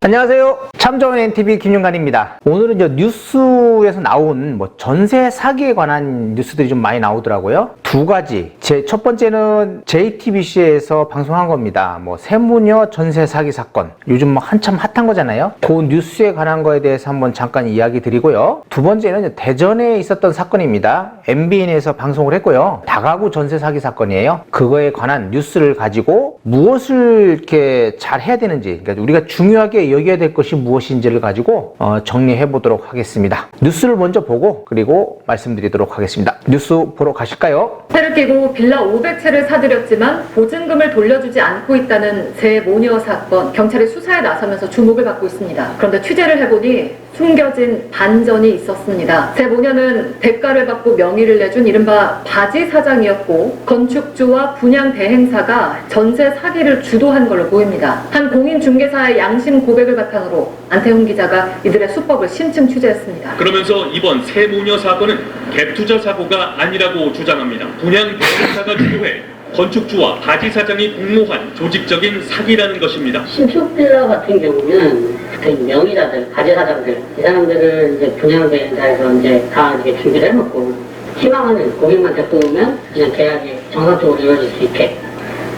안녕하세요. 참 좋은 NTV 김윤관입니다. 오늘은 뉴스에서 나온 전세 사기에 관한 뉴스들이 좀 많이 나오더라고요. 두 가지. 첫 번째는 JTBC에서 방송한 겁니다. 세무녀 전세 사기 사건. 요즘 한참 핫한 거잖아요. 그 뉴스에 관한 거에 대해서 한번 잠깐 이야기 드리고요. 두 번째는 대전에 있었던 사건입니다. MBN에서 방송을 했고요. 다가구 전세 사기 사건이에요. 그거에 관한 뉴스를 가지고 무엇을 이렇게 잘 해야 되는지, 그러니까 우리가 중요하게 여겨야 될 것이 무엇인지를 가지고 정리해 보도록 하겠습니다. 뉴스를 먼저 보고 그리고 말씀드리도록 하겠습니다. 뉴스 보러 가실까요? 세를 끼고 빌라 500채를 사들였지만 보증금을 돌려주지 않고 있다는 세 모녀 사건, 경찰이 수사에 나서면서 주목을 받고 있습니다. 그런데 취재를 해보니 숨겨진 반전이 있었습니다. 세 모녀는 대가를 받고 명의를 내준 이른바 바지 사장이었고, 건축주와 분양 대행사가 전세 사기를 주도한 걸로 보입니다. 한 공인중개사의 양심 고백을 바탕으로 안태훈 기자가 이들의 수법을 심층 취재했습니다. 그러면서 이번 세 모녀 사건은 갭투자 사고가 아니라고 주장합니다. 분양 대행사가 주도해 건축주와 바지 사장이 공모한 조직적인 사기라는 것입니다. 신축 빌라 같은 경우는 그 명의자들, 바지 사장들, 이 사람들을 이제 분양 대행사에서 이제 다 이렇게 준비를 해놓고 희망하는 고객만 데리고 오면 그냥 계약이 정상적으로 이루어질 수 있게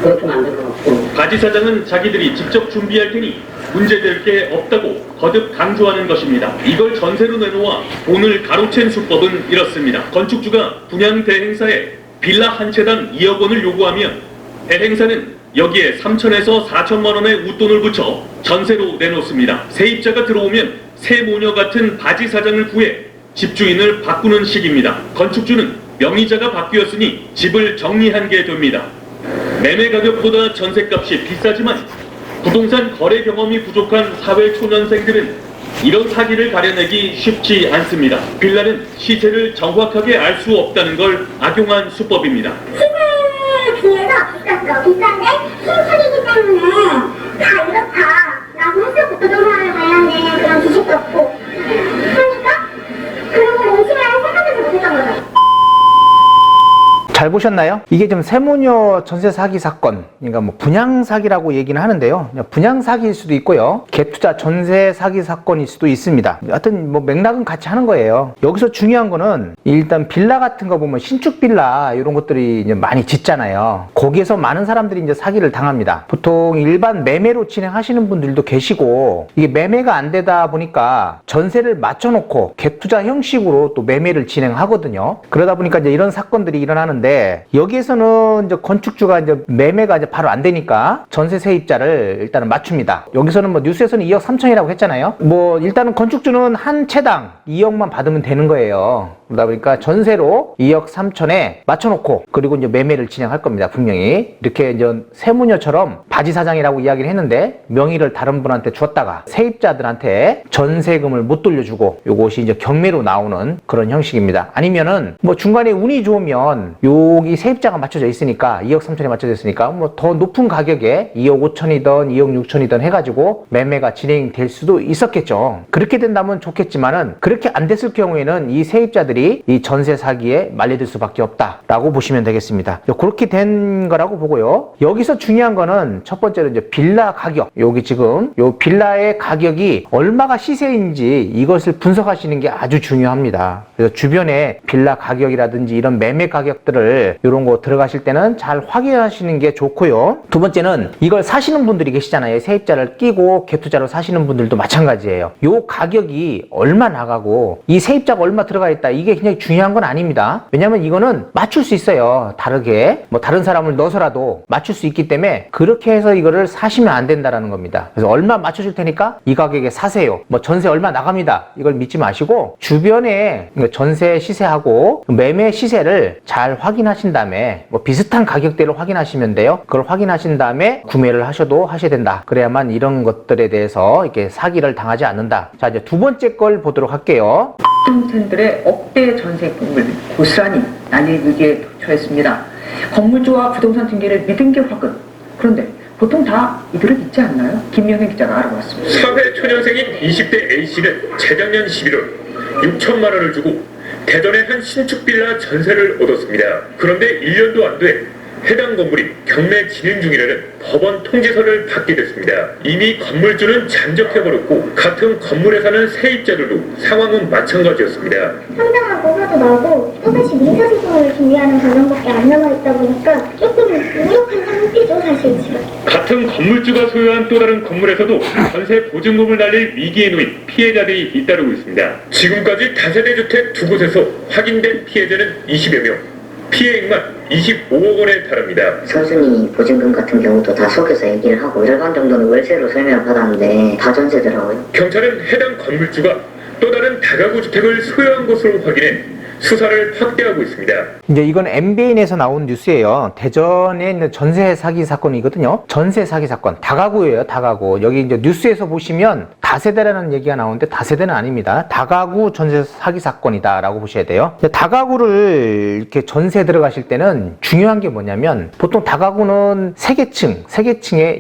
그렇게 만들어놓고, 바지 사장은 자기들이 직접 준비할 테니 문제될 게 없다고 거듭 강조하는 것입니다. 이걸 전세로 내놓아 돈을 가로챈 수법은 이렇습니다. 건축주가 분양 대행사에 빌라 한 채당 2억 원을 요구하면 대행사는 여기에 3천에서 4천만 원의 웃돈을 붙여 전세로 내놓습니다. 세입자가 들어오면 세 모녀 같은 바지 사장을 구해 집주인을 바꾸는 식입니다. 건축주는 명의자가 바뀌었으니 집을 정리한 게 됩니다. 매매 가격보다 전세값이 비싸지만 부동산 거래 경험이 부족한 사회초년생들은 이런 사기를 가려내기 쉽지 않습니다. 빌라는 시세를 정확하게 알 수 없다는 걸 악용한 수법입니다. 시세에 비해서 비쌌어. 비싼데 신축이기 때문에 다 이렇다라고 해서 부동산에 관련된 그런 지식도 없고 하니까 그런 걸 의심할 생각도 못했던 거죠. 잘 보셨나요? 이게 좀 세무녀 전세 사기 사건, 그러니까 분양 사기라고 얘기는 하는데요. 분양 사기일 수도 있고요. 갭투자 전세 사기 사건일 수도 있습니다. 하여튼 맥락은 같이 하는 거예요. 여기서 중요한 거는 일단 빌라 같은 거 보면 신축 빌라 이런 것들이 이제 많이 짓잖아요. 거기에서 많은 사람들이 이제 사기를 당합니다. 보통 일반 매매로 진행하시는 분들도 계시고, 이게 매매가 안 되다 보니까 전세를 맞춰놓고 갭투자 형식으로 또 매매를 진행하거든요. 그러다 보니까 이제 이런 사건들이 일어나는데, 여기에서는 이제 건축주가 이제 매매가 이제 바로 안 되니까 전세 세입자를 일단은 맞춥니다. 여기서는 뉴스에서는 2억 3천이라고 했잖아요. 일단은 건축주는 한 채당 2억만 받으면 되는 거예요. 그러다 보니까 전세로 2억 3천에 맞춰놓고, 그리고 이제 매매를 진행할 겁니다. 분명히 이렇게 이제 세무녀처럼 바지 사장이라고 이야기를 했는데 명의를 다른 분한테 줬다가 세입자들한테 전세금을 못 돌려주고, 요것이 이제 경매로 나오는 그런 형식입니다. 아니면은 중간에 운이 좋으면 여기 세입자가 맞춰져 있으니까 2억 3천에 맞춰져 있으니까 더 높은 가격에 2억 5천이든 2억 6천이든 해가지고 매매가 진행될 수도 있었겠죠. 그렇게 된다면 좋겠지만은 그렇게 안 됐을 경우에는 이 세입자들이 이 전세 사기에 말려들 수밖에 없다라고 보시면 되겠습니다. 그렇게 된 거라고 보고요. 여기서 중요한 거는 첫 번째로 이제 빌라 가격, 여기 지금 요 빌라의 가격이 얼마가 시세인지 이것을 분석하시는 게 아주 중요합니다. 그래서 주변에 빌라 가격이라든지 이런 매매 가격들을 이런 거 들어가실 때는 잘 확인하시는 게 좋고요. 두 번째는 이걸 사시는 분들이 계시잖아요. 세입자를 끼고 갭투자로 사시는 분들도 마찬가지예요. 요 가격이 얼마 나가고 이 세입자가 얼마 들어가 있다, 이게 굉장히 중요한 건 아닙니다. 왜냐면 이거는 맞출 수 있어요. 다르게 다른 사람을 넣어서라도 맞출 수 있기 때문에 그렇게 해서 이거를 사시면 안 된다라는 겁니다. 그래서 얼마 맞춰줄 테니까 이 가격에 사세요, 전세 얼마 나갑니다, 이걸 믿지 마시고 주변에 전세 시세하고 매매 시세를 잘 확인하신 다음에 비슷한 가격대를 확인하시면 돼요. 그걸 확인하신 다음에 구매를 하셔야 된다. 그래야만 이런 것들에 대해서 이렇게 사기를 당하지 않는다. 자, 이제 두 번째 걸 보도록 할게요. 부동산들의 억대 전세금을 고스란히 날리기에 처했습니다. 건물주와 부동산 중개를 믿은 게 화근. 그런데 보통 다 이들을 믿지 않나요? 김명현 기자가 알아봤습니다. 사회초년생인 20대 A씨는 재작년 11월 6천만 원을 주고 대전의 한 신축 빌라 전세를 얻었습니다. 그런데 1년도 안 돼 해당 건물이 경매 진행 중이라는 법원 통지서를 받게 됐습니다. 이미 건물주는 잠적해버렸고 같은 건물에 사는 세입자들도 상황은 마찬가지였습니다. 상담하고 화도 나고 또다시 민사소송을 준비하는 과정밖에 안 남아있다 보니까 조금 무력한 상태죠, 사실 지금. 같은 건물주가 소유한 또 다른 건물에서도 전세 보증금을 날릴 위기에 놓인 피해자들이 잇따르고 있습니다. 지금까지 다세대 주택 두 곳에서 확인된 피해자는 20여 명, 피해액만 25억 원에 달합니다. 선순위 보증금 같은 경우도 다 속여서 얘기를 하고 절반 정도는 월세로 설명을 받았는데 다 전세더라고요. 경찰은 해당 건물주가 또 다른 다가구 주택을 소유한 것으로 확인해 수사를 확대하고 있습니다. 이제 이건 MBN에서 나온 뉴스예요. 대전에 있는 전세 사기 사건이거든요. 전세 사기 사건. 다가구예요, 다가구. 여기 이제 뉴스에서 보시면 다세대라는 얘기가 나오는데 다세대는 아닙니다. 다가구 전세 사기 사건이다라고 보셔야 돼요. 다가구를 이렇게 전세 들어가실 때는 중요한 게 뭐냐면 보통 다가구는 세개층에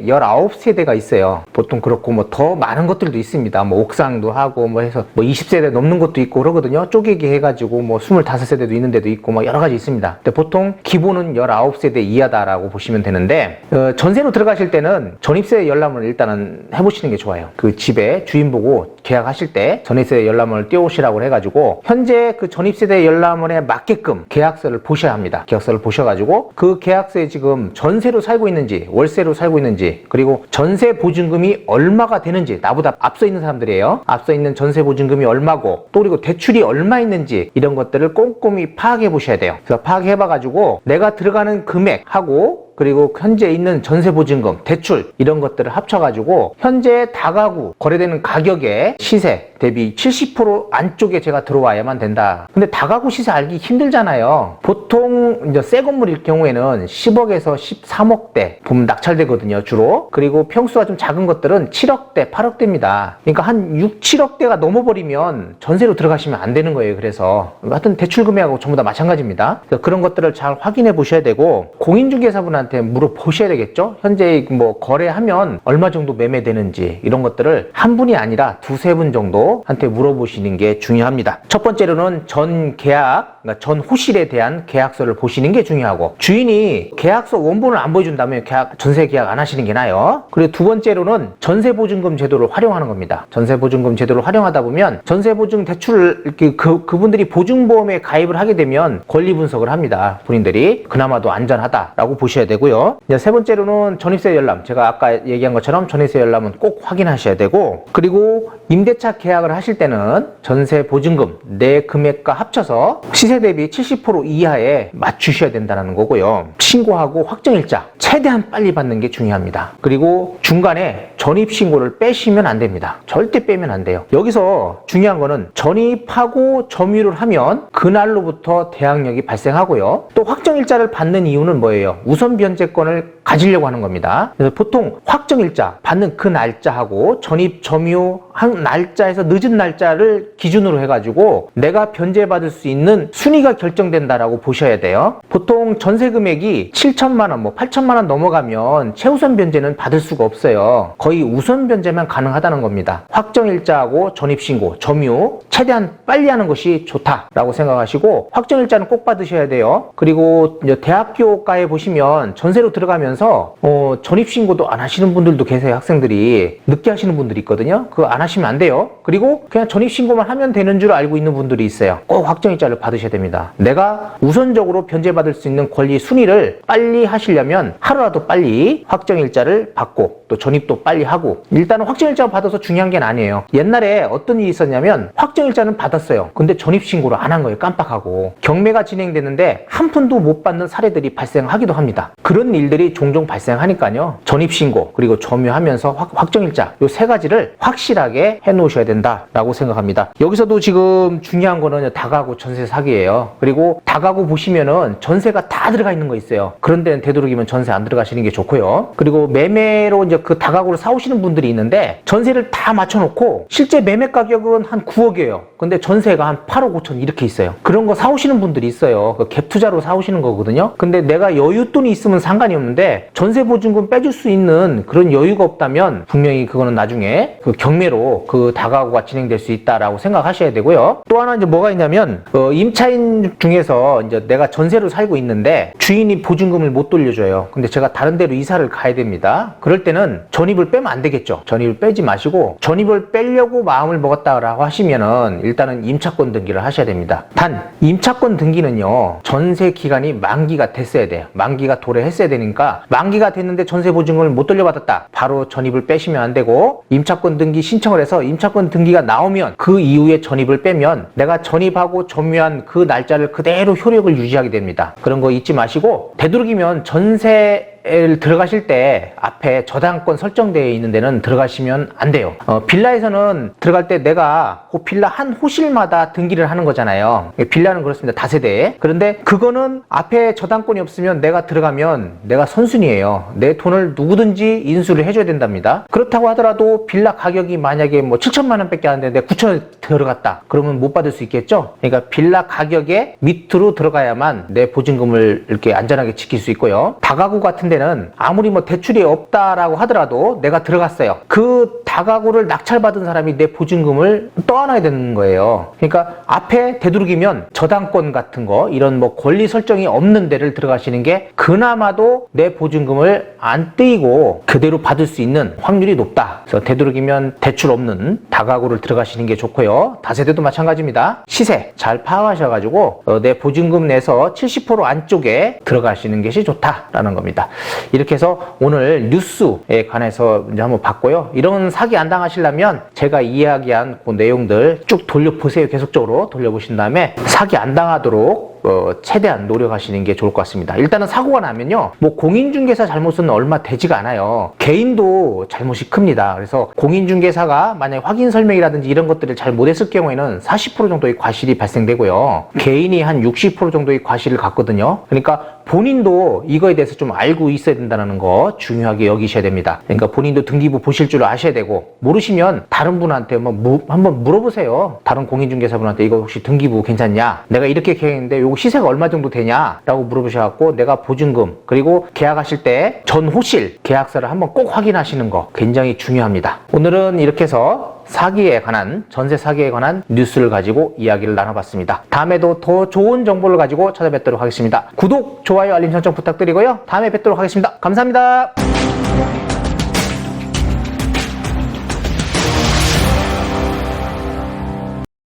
19세대가 있어요. 보통 그렇고 뭐 더 많은 것들도 있습니다. 뭐 옥상도 하고 뭐 해서 뭐 20세대 넘는 것도 있고 그러거든요. 쪼개기 해가지고 뭐 25세대도 있는 데도 있고 뭐 여러 가지 있습니다. 근데 보통 기본은 19세대 이하다라고 보시면 되는데 전세로 들어가실 때는 전입세 열람을 일단은 해보시는 게 좋아요. 그 집에 주인 보고 계약하실 때 전입세 열람을 띄워오시라고 해가지고 현재 그 전입세대 열람에 맞게끔 계약서를 보셔야 합니다. 계약서를 보셔가지고 그 계약서에 지금 전세로 살고 있는지 월세로 살고 있는지 그리고 전세 보증금이 얼마가 되는지 나보다 앞서 있는 사람들이에요. 앞서 있는 전세 보증금이 얼마고 또 그리고 대출이 얼마 있는지 이런 것들을 꼼꼼히 파악해 보셔야 돼요. 그래서 파악해 봐가지고 내가 들어가는 금액하고 그리고 현재 있는 전세보증금, 대출 이런 것들을 합쳐가지고 현재 다가구 거래되는 가격의 시세 대비 70% 안쪽에 제가 들어와야만 된다. 근데 다가구 시세 알기 힘들잖아요. 보통 이제 새 건물일 경우에는 10억에서 13억대 보면 낙찰되거든요, 주로. 그리고 평수가 좀 작은 것들은 7억대, 8억대입니다. 그러니까 한 6, 7억대가 넘어버리면 전세로 들어가시면 안 되는 거예요. 그래서 하여튼 대출 금액하고 전부 다 마찬가지입니다. 그래서 그런 것들을 잘 확인해 보셔야 되고 공인중개사분한테 물어보셔야 되겠죠. 현재 뭐 거래하면 얼마 정도 매매되는지 이런 것들을 한 분이 아니라 두세 분 정도 한테 물어보시는 게 중요합니다. 첫 번째로는 전 계약, 그러니까 전 호실에 대한 계약서를 보시는 게 중요하고 주인이 계약서 원본을 안 보여준다면 전세 계약 안 하시는 게 나아요. 그리고 두 번째로는 전세보증금 제도를 활용하는 겁니다. 전세보증금 제도를 활용하다 보면 전세보증 대출을 이렇게 그분들이 보증보험에 가입을 하게 되면 권리 분석을 합니다. 본인들이 그나마도 안전하다라고 보셔야 되고요. 이제 세 번째로는 전입세 열람. 제가 아까 얘기한 것처럼 전입세 열람은 꼭 확인하셔야 되고 그리고 임대차 계약을 하실 때는 전세 보증금 내 금액과 합쳐서 시세 대비 70% 이하에 맞추셔야 된다는 거고요. 신고하고 확정일자 최대한 빨리 받는 게 중요합니다. 그리고 중간에 전입신고를 빼시면 안 됩니다. 절대 빼면 안 돼요. 여기서 중요한 거는 전입하고 점유를 하면 그날로부터 대항력이 발생하고요. 또 확정일자를 받는 이유는 뭐예요? 우선 변제권을 가지려고 하는 겁니다. 그래서 보통 확정일자 받는 그 날짜하고 전입 점유한 날짜에서 늦은 날짜를 기준으로 해가지고 내가 변제받을 수 있는 순위가 결정된다라고 보셔야 돼요. 보통 전세 금액이 7천만 원, 뭐 8천만 원 넘어가면 최우선 변제는 받을 수가 없어요. 거의 우선 변제만 가능하다는 겁니다. 확정일자하고 전입신고, 점유 최대한 빨리 하는 것이 좋다라고 생각하시고 확정일자는 꼭 받으셔야 돼요. 그리고 이제 대학교가에 보시면 전세로 들어가면서 전입신고도 안 하시는 분들도 계세요. 학생들이 늦게 하시는 분들이 있거든요. 그거 안 하시면 안 돼요. 그리고 그냥 전입신고만 하면 되는 줄 알고 있는 분들이 있어요. 꼭 확정일자를 받으셔야 됩니다. 내가 우선적으로 변제받을 수 있는 권리 순위를 빨리 하시려면 하루라도 빨리 확정일자를 받고 또 전입도 빨리 하고 일단은 확정일자 받아서 중요한 게 아니에요. 옛날에 어떤 일이 있었냐면 확정일자는 받았어요. 근데 전입신고를 안 한 거예요. 깜빡하고. 경매가 진행되는데 한 푼도 못 받는 사례들이 발생하기도 합니다. 그런 일들이 종종 발생하니까요. 전입신고 그리고 점유하면서 확정일자 요 세 가지를 확실하게 해놓으셔야 된다라고 생각합니다. 여기서도 지금 중요한 거는 다가구 전세 사기예요. 그리고 다가구 보시면은 전세가 다 들어가 있는 거 있어요. 그런 데는 되도록이면 전세 안 들어가시는 게 좋고요. 그리고 매매로 이제 그 다가구를 사오시는 분들이 있는데 전세를 다 맞춰놓고 실제 매매 가격은 한 9억이에요. 근데 전세가 한 8억 5천 이렇게 있어요. 그런 거 사오시는 분들이 있어요. 그 갭 투자로 사오시는 거거든요. 근데 내가 여윳돈이 있으면 상관이 없는데 전세 보증금 빼줄 수 있는 그런 여유가 없다면 분명히 그거는 나중에 그 경매로 그 다가구가 진행될 수 있다라고 생각하셔야 되고요. 또 하나 이제 뭐가 있냐면 임차인 중에서 이제 내가 전세로 살고 있는데 주인이 보증금을 못 돌려줘요. 근데 제가 다른 데로 이사를 가야 됩니다. 그럴 때는 전입을 빼면 안 되겠죠. 전입을 빼지 마시고 전입을 빼려고 마음을 먹었다라고 하시면은 일단은 임차권 등기를 하셔야 됩니다. 단 임차권 등기는요 전세 기간이 만기가 됐어야 돼요. 만기가 도래했어야 되니까 만기가 됐는데 전세 보증금을 못 돌려받았다. 바로 전입을 빼시면 안 되고 임차권 등기 신청을 해서 임차권 등기가 나오면 그 이후에 전입을 빼면 내가 전입하고 점유한 그 날짜를 그대로 효력을 유지하게 됩니다. 그런 거 잊지 마시고 되도록이면 전세를 들어가실 때 앞에 저당권 설정되어 있는 데는 들어가시면 안 돼요. 빌라에서는 들어갈 때 내가 그 빌라 한 호실마다 등기를 하는 거잖아요. 빌라는 그렇습니다. 다세대. 그런데 그거는 앞에 저당권이 없으면 내가 들어가면 내가 선순위예요. 내 돈을 누구든지 인수를 해줘야 된답니다. 그렇다고 하더라도 빌라 가격이 만약에 뭐 7천만 원 밖에 안 되는데 9천원 들어갔다. 그러면 못 받을 수 있겠죠? 그러니까 빌라 가격의 밑으로 들어가야만 내 보증금을 이렇게 안전하게 지킬 수 있고요. 다가구 같은 데는 아무리 뭐 대출이 없다라고 하더라도 내가 들어갔어요. 그 다가구를 낙찰받은 사람이 내 보증금을 떠안아야 되는 거예요. 그러니까 앞에 되도록이면 저당권 같은 거 이런 뭐 권리 설정이 없는 데를 들어가시는 게 그나마도 내 보증금을 안 떼이고 그대로 받을 수 있는 확률이 높다. 그래서 되도록이면 대출 없는 다가구를 들어가시는 게 좋고요. 다세대도 마찬가지입니다. 시세 잘 파악하셔가지고 내 보증금 내서 70% 안쪽에 들어가시는 것이 좋다라는 겁니다. 이렇게 해서 오늘 뉴스에 관해서 이제 한번 봤고요. 이런 사기 안 당하시려면 제가 이야기한 그 내용들 쭉 돌려보세요. 계속적으로 돌려보신 다음에 사기 안 당하도록 최대한 노력하시는 게 좋을 것 같습니다. 일단은 사고가 나면요, 뭐 공인중개사 잘못은 얼마 되지가 않아요. 개인도 잘못이 큽니다. 그래서 공인중개사가 만약에 확인 설명이라든지 이런 것들을 잘 못했을 경우에는 40% 정도의 과실이 발생되고요. 개인이 한 60% 정도의 과실을 갖거든요. 그러니까 본인도 이거에 대해서 좀 알고 있어야 된다는 거 중요하게 여기셔야 됩니다. 그러니까 본인도 등기부 보실 줄 아셔야 되고, 모르시면 다른 분한테 한번 물어보세요. 다른 공인중개사분한테 이거 혹시 등기부 괜찮냐? 내가 이렇게 계획했는데 요거 시세가 얼마 정도 되냐? 라고 물어보셔갖고 내가 보증금 그리고 계약하실 때 전호실 계약서를 한번 꼭 확인하시는 거 굉장히 중요합니다. 오늘은 이렇게 해서 사기에 관한, 전세 사기에 관한 뉴스를 가지고 이야기를 나눠봤습니다. 다음에도 더 좋은 정보를 가지고 찾아뵙도록 하겠습니다. 구독, 좋아요, 알림 설정 부탁드리고요. 다음에 뵙도록 하겠습니다. 감사합니다.